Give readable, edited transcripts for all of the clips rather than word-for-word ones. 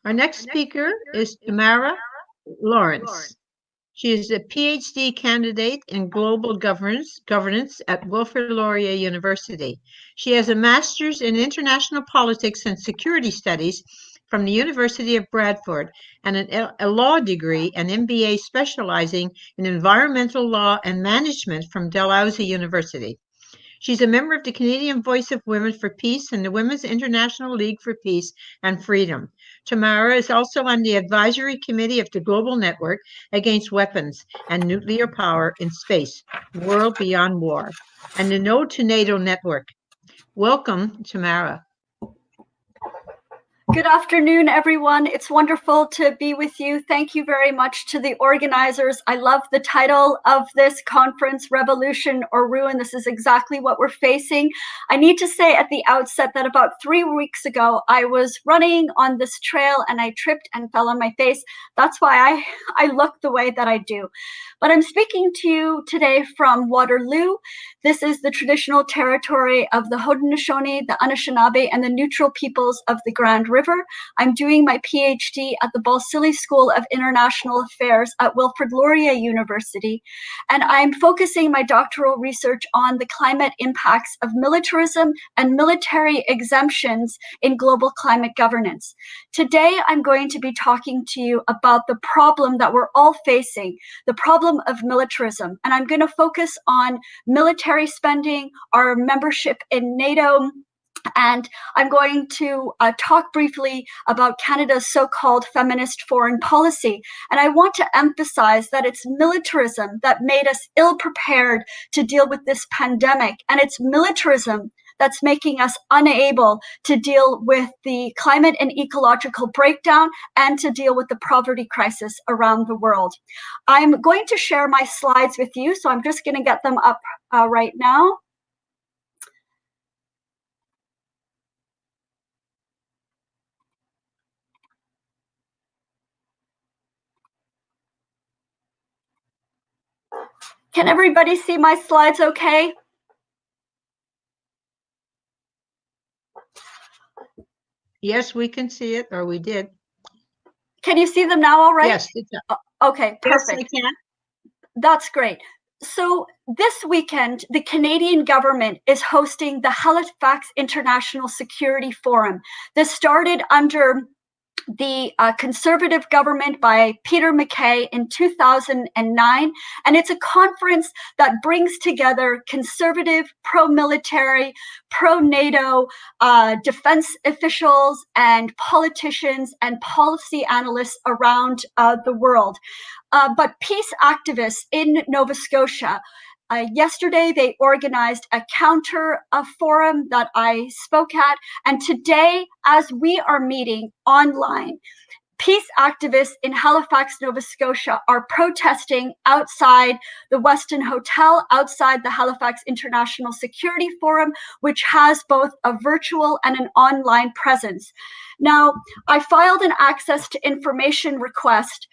Our next speaker is Tamara Lawrence. She is a PhD candidate in global governance at Wilfrid Laurier University. She has a master's in international politics and security studies from the University of Bradford and a law degree, an MBA specializing in environmental law and management from Dalhousie University. She's a member of the Canadian Voice of Women for Peace and the Women's International League for Peace and Freedom. Tamara is also on the advisory committee of the Global Network Against Weapons and Nuclear Power in Space, World Beyond War, and the No to NATO Network. Welcome, Tamara. Good afternoon, everyone. It's wonderful to be with you. Thank you very much to the organizers. I love the title of this conference, Revolution or Ruin. This is exactly what we're facing. I need to say at the outset that about 3 weeks ago, I was running on this trail and I tripped and fell on my face. That's why I look the way that I do. But I'm speaking to you today from Waterloo. This is the traditional territory of the Haudenosaunee, the Anishinaabe, and the neutral peoples of the Grand River. I'm doing my PhD at the Balsillie School of International Affairs at Wilfrid Laurier University, and I'm focusing my doctoral research on the climate impacts of militarism and military exemptions in global climate governance. Today, I'm going to be talking to you about the problem that we're all facing, the problem of militarism, and I'm going to focus on military spending, our membership in NATO, and I'm going to talk briefly about Canada's so-called feminist foreign policy. And I want to emphasize that it's militarism that made us ill-prepared to deal with this pandemic, and it's militarism that's making us unable to deal with the climate and ecological breakdown and to deal with the poverty crisis around the world. I'm going to share my slides with you, so I'm just going to get them up right now. Can everybody see my slides okay? Yes, we can see it, or we did. Can you see them now all right? Yes. Okay, perfect. Yes, I can. That's great. So this weekend, the Canadian government is hosting the Halifax International Security Forum. This started under the Conservative government by Peter MacKay in 2009, and it's a conference that brings together conservative, pro-military, pro-NATO defense officials and politicians and policy analysts around the world. But peace activists in Nova Scotia, yesterday, they organized a counter forum that I spoke at. And today, as we are meeting online, peace activists in Halifax, Nova Scotia are protesting outside the Westin Hotel, outside the Halifax International Security Forum, which has both a virtual and an online presence. Now, I filed an access to information request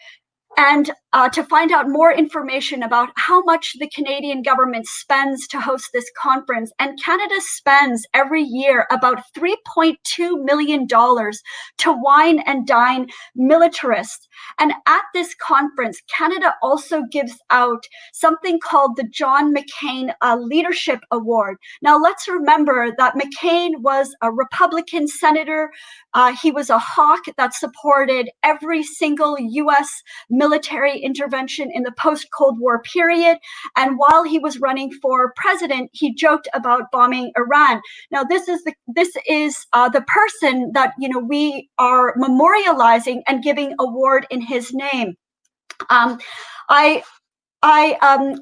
and to find out more information about how much the Canadian government spends to host this conference. And Canada spends every year about $3.2 million to wine and dine militarists. And at this conference, Canada also gives out something called the John McCain Leadership Award. Now, let's remember that McCain was a Republican senator. He was a hawk that supported every single U.S. military intervention in the post-Cold War period. And while he was running for president, he joked about bombing Iran. Now, this is the person that we are memorializing and giving award in his name. I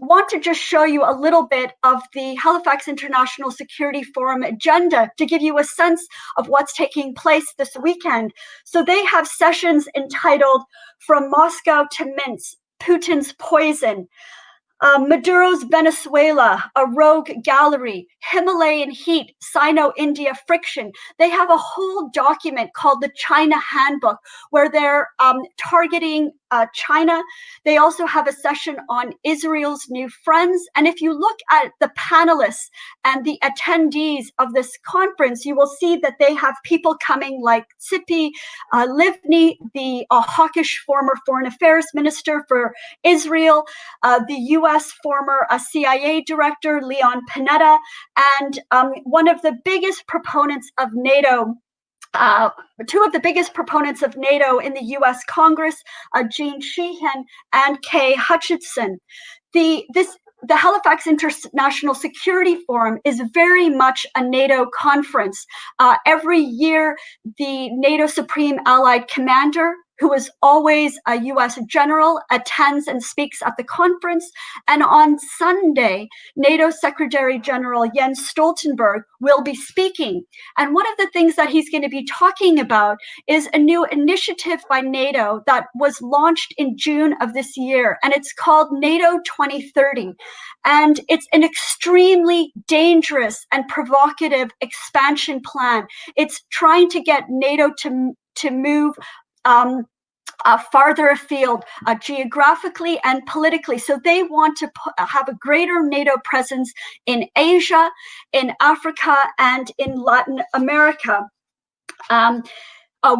want to just show you a little bit of the Halifax International Security Forum agenda to give you a sense of what's taking place this weekend. So they have sessions entitled From Moscow to Minsk, Putin's Poison, Maduro's Venezuela, A Rogue Gallery, Himalayan Heat, Sino-India Friction. They have a whole document called the China Handbook, where they're targeting China. They also have a session on Israel's new friends. And if you look at the panelists and the attendees of this conference, you will see that they have people coming like Tzipi Livni, the hawkish former foreign affairs minister for Israel, the U.S. former CIA director, Leon Panetta, and one of the biggest proponents of NATO, two of the biggest proponents of NATO in the U.S. Congress, Jean Sheehan and Kay Hutchinson. The Halifax International Security Forum is very much a NATO conference. Every year, the NATO Supreme Allied Commander, who is always a U.S. general, attends and speaks at the conference. And on Sunday, NATO Secretary General Jens Stoltenberg will be speaking. And one of the things that he's going to be talking about is a new initiative by NATO that was launched in June of this year, and it's called NATO 2030. And it's an extremely dangerous and provocative expansion plan. It's trying to get NATO to move farther afield geographically and politically. So they want to have a greater NATO presence in Asia, in Africa, and in Latin America.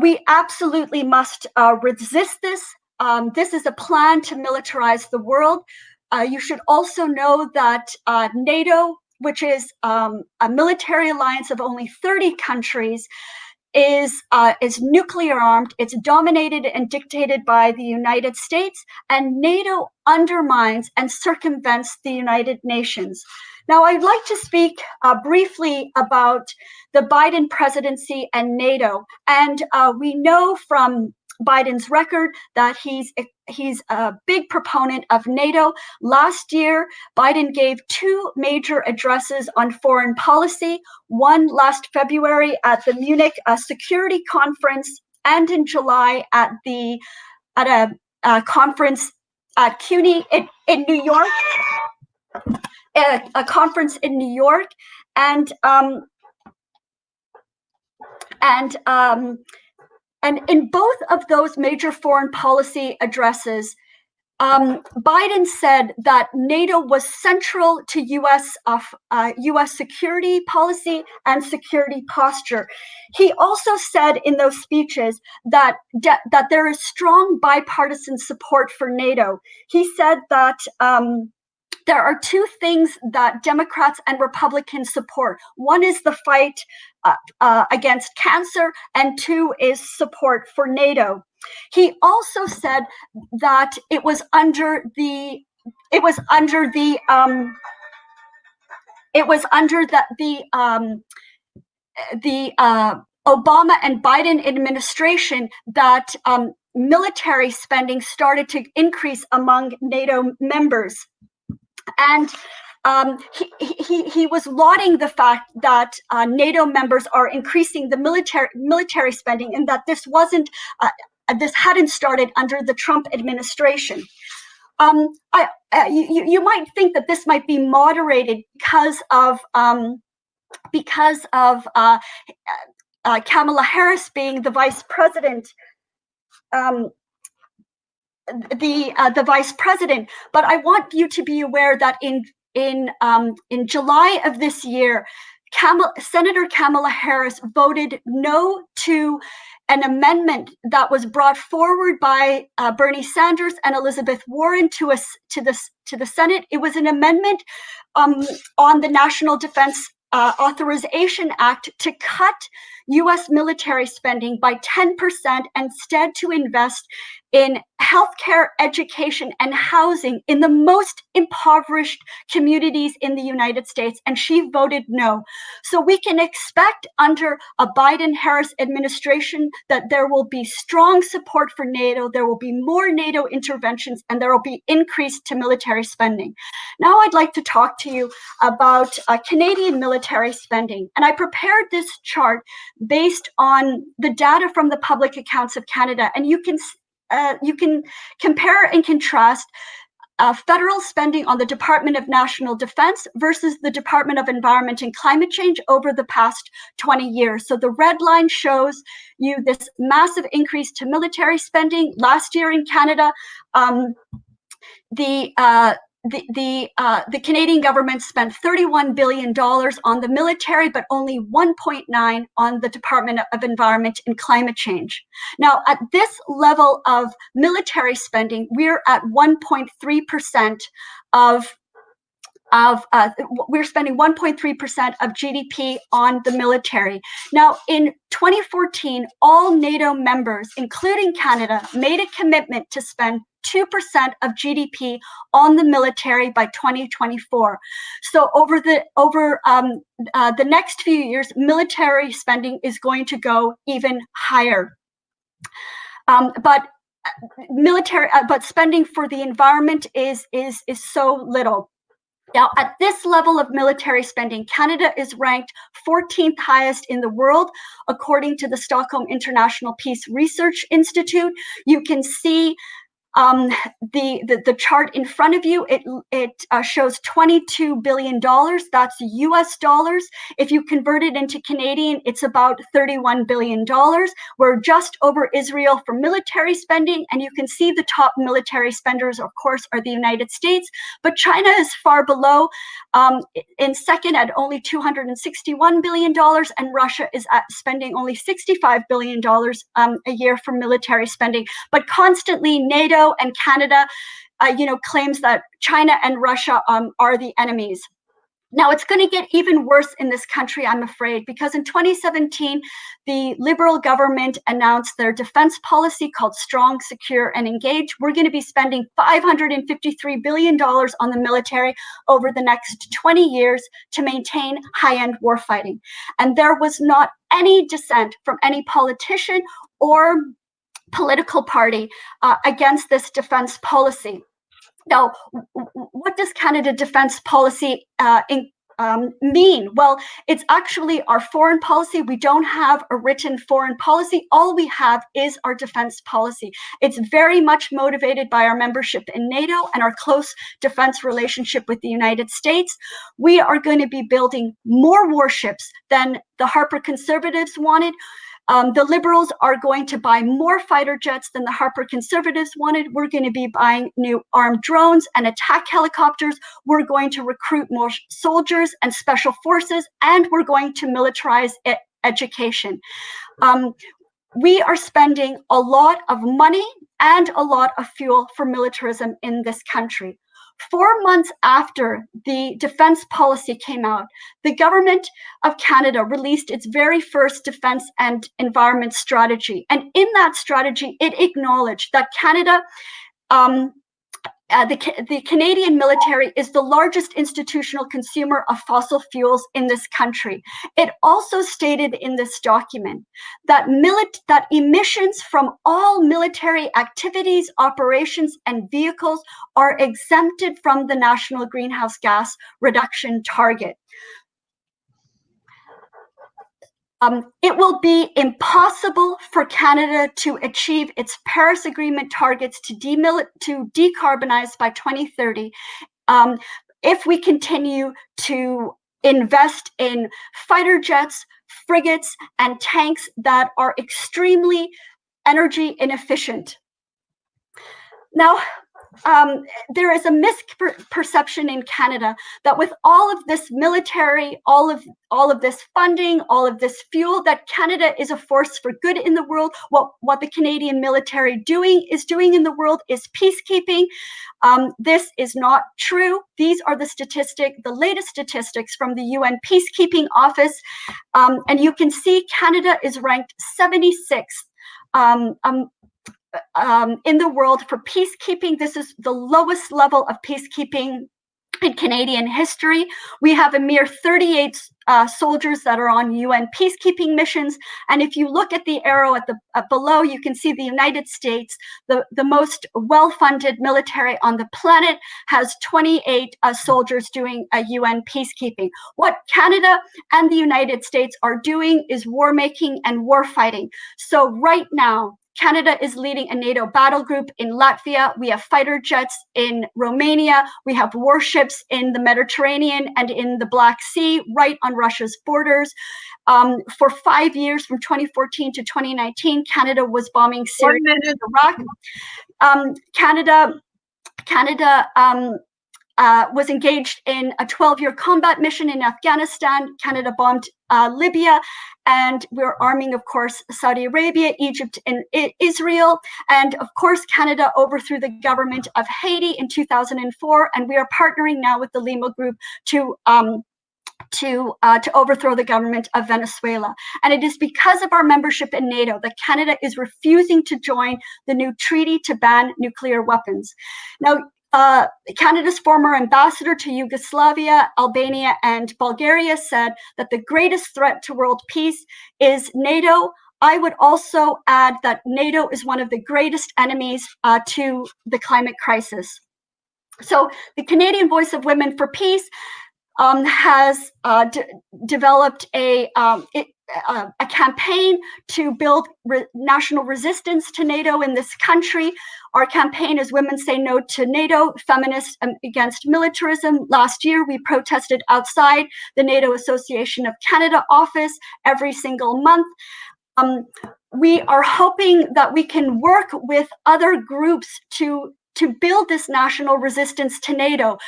We absolutely must resist this. This is a plan to militarize the world. You should also know that NATO, which is a military alliance of only 30 countries, is nuclear armed. It's dominated and dictated by the United States, and NATO undermines and circumvents the United Nations. Now, I'd like to speak briefly about the Biden presidency and NATO. And we know from Biden's record that he's a big proponent of NATO. Last year, Biden gave two major addresses on foreign policy, one last February at the Munich Security Conference, and in July at a conference at CUNY in New York, a conference in New York, and in both of those major foreign policy addresses, Biden said that NATO was central to U.S. security policy and security posture. He also said in those speeches that there is strong bipartisan support for NATO. He said that there are two things that Democrats and Republicans support. One is the fight against cancer, and two is support for NATO. He also said that it was under the Obama and Biden administration that military spending started to increase among NATO members. And he was lauding the fact that NATO members are increasing the military spending, and that this hadn't started under the Trump administration. You might think that this might be moderated because of Kamala Harris being the vice president. The vice president, but I want you to be aware that in July of this year, Senator Kamala Harris voted no to an amendment that was brought forward by Bernie Sanders and Elizabeth Warren to the Senate. It was an amendment on the National Defense Authorization Act to cut U.S. military spending by 10%, instead to invest in healthcare, education, and housing in the most impoverished communities in the United States. And she voted no. So we can expect under a Biden-Harris administration that there will be strong support for NATO, there will be more NATO interventions, and there will be increase to military spending. Now I'd like to talk to you about Canadian military spending. And I prepared this chart based on the data from the Public Accounts of Canada. And you can compare and contrast federal spending on the Department of National Defense versus the Department of Environment and Climate Change over the past 20 years. So the red line shows you this massive increase to military spending. Last year in Canada, the Canadian government spent $31 billion on the military, but only 1.9 on the Department of Environment and Climate Change. Now, at this level of military spending, we're at 1.3% we're spending 1.3% of GDP on the military. Now, in 2014, all NATO members, including Canada, made a commitment to spend 2% of GDP on the military by 2024. So over the next few years, military spending is going to go even higher. But spending for the environment is so little. Now, at this level of military spending, Canada is ranked 14th highest in the world, according to the Stockholm International Peace Research Institute. You can see the chart in front of you. It shows $22 billion. That's US dollars. If you convert it into Canadian, it's about $31 billion. We're just over Israel for military spending, and you can see the top military spenders, of course, are the United States, but China is far below, in second at only $261 billion, and Russia is spending only $65 billion a year for military spending. But constantly NATO and Canada, claims that China and Russia are the enemies. Now, it's going to get even worse in this country, I'm afraid, because in 2017, the Liberal government announced their defense policy called Strong, Secure, and Engage. We're going to be spending $553 billion on the military over the next 20 years to maintain high-end warfighting. And there was not any dissent from any politician or political party against this defense policy. Now, what does Canada defense policy mean? Well, it's actually our foreign policy. We don't have a written foreign policy. All we have is our defense policy. It's very much motivated by our membership in NATO and our close defense relationship with the United States. We are going to be building more warships than the Harper Conservatives wanted. The Liberals are going to buy more fighter jets than the Harper Conservatives wanted. We're going to be buying new armed drones and attack helicopters. We're going to recruit more soldiers and special forces, and we're going to militarize education. We are spending a lot of money and a lot of fuel for militarism in this country. 4 months after the defense policy came out, the government of Canada released its very first defense and environment strategy. And in that strategy, it acknowledged that Canada, the Canadian military is the largest institutional consumer of fossil fuels in this country. It also stated in this document that emissions from all military activities, operations, and vehicles are exempted from the national greenhouse gas reduction target. It will be impossible for Canada to achieve its Paris Agreement targets to decarbonize by 2030 if we continue to invest in fighter jets, frigates, and tanks that are extremely energy inefficient. Now, there is a misperception in Canada that with all of this military, all of this funding, all of this fuel, that Canada is a force for good in the world. What the Canadian military is doing in the world is peacekeeping. This is not true. These are the latest statistics from the UN Peacekeeping Office, and you can see Canada is ranked 76th. In the world for peacekeeping. This is the lowest level of peacekeeping in Canadian history. We have a mere 38 soldiers that are on UN peacekeeping missions. And if you look at the arrow at the below, you can see the United States, the most well-funded military on the planet, has 28 soldiers doing UN peacekeeping. What Canada and the United States are doing is war making and war fighting. So right now, Canada is leading a NATO battle group in Latvia. We have fighter jets in Romania. We have warships in the Mediterranean and in the Black Sea, right on Russia's borders. For 5 years, from 2014 to 2019, Canada was bombing Syria and Iraq. Canada was engaged in a 12-year combat mission in Afghanistan. Canada bombed Libya, and we're arming, of course, Saudi Arabia, Egypt, and Israel. And of course, Canada overthrew the government of Haiti in 2004, and we are partnering now with the Lima Group to overthrow the government of Venezuela. And it is because of our membership in NATO that Canada is refusing to join the new treaty to ban nuclear weapons. Now, Canada's former ambassador to Yugoslavia, Albania, and Bulgaria said that the greatest threat to world peace is NATO. I would also add that NATO is one of the greatest enemies to the climate crisis. So the Canadian Voice of Women for Peace has developed a campaign to build national resistance to NATO in this country. Our campaign is Women Say No to NATO, Feminists Against Militarism. Last year, we protested outside the NATO Association of Canada office every single month. We are hoping that we can work with other groups to build this national resistance to NATO.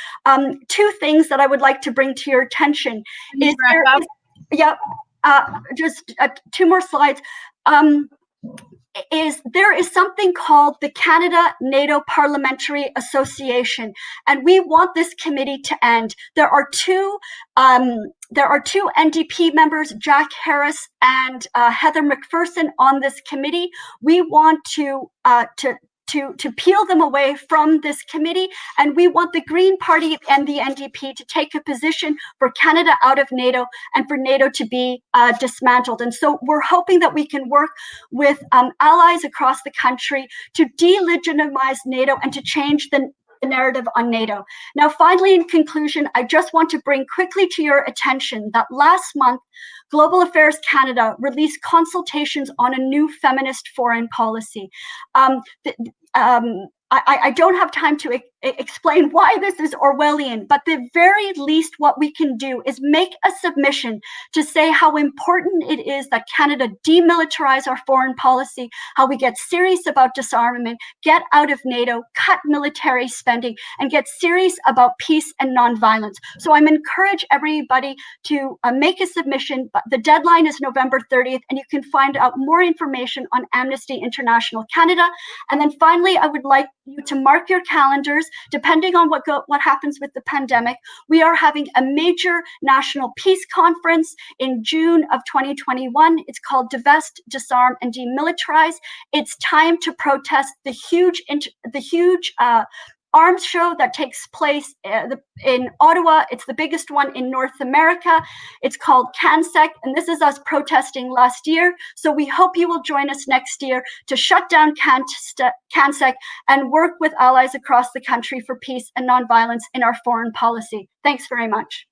Two things that I would like to bring to your attention is just 2 more slides. There is something called the Canada-NATO Parliamentary Association, and we want this committee to end. There are two NDP members, Jack Harris and Heather McPherson, on this committee. We want to peel them away from this committee, and we want the Green Party and the NDP to take a position for Canada out of NATO and for NATO to be dismantled. And so we're hoping that we can work with allies across the country to delegitimize NATO and to change the narrative on NATO. Now, finally, in conclusion, I just want to bring quickly to your attention that last month, Global Affairs Canada released consultations on a new feminist foreign policy. I don't have time to explain why this is Orwellian, but the very least what we can do is make a submission to say how important it is that Canada demilitarize our foreign policy, how we get serious about disarmament, get out of NATO, cut military spending, and get serious about peace and nonviolence. So I'm encourage everybody to make a submission. The deadline is November 30th, and you can find out more information on Amnesty International Canada. And then finally, I would like you to mark your calendars. Depending on what happens with the pandemic, we are having a major national peace conference in June of 2021. It's called Divest, Disarm, and Demilitarize. It's time to protest the huge arms show that takes place in Ottawa. It's the biggest one in North America. It's called CANSEC, and this is us protesting last year. So we hope you will join us next year to shut down CANSEC and work with allies across the country for peace and nonviolence in our foreign policy. Thanks very much.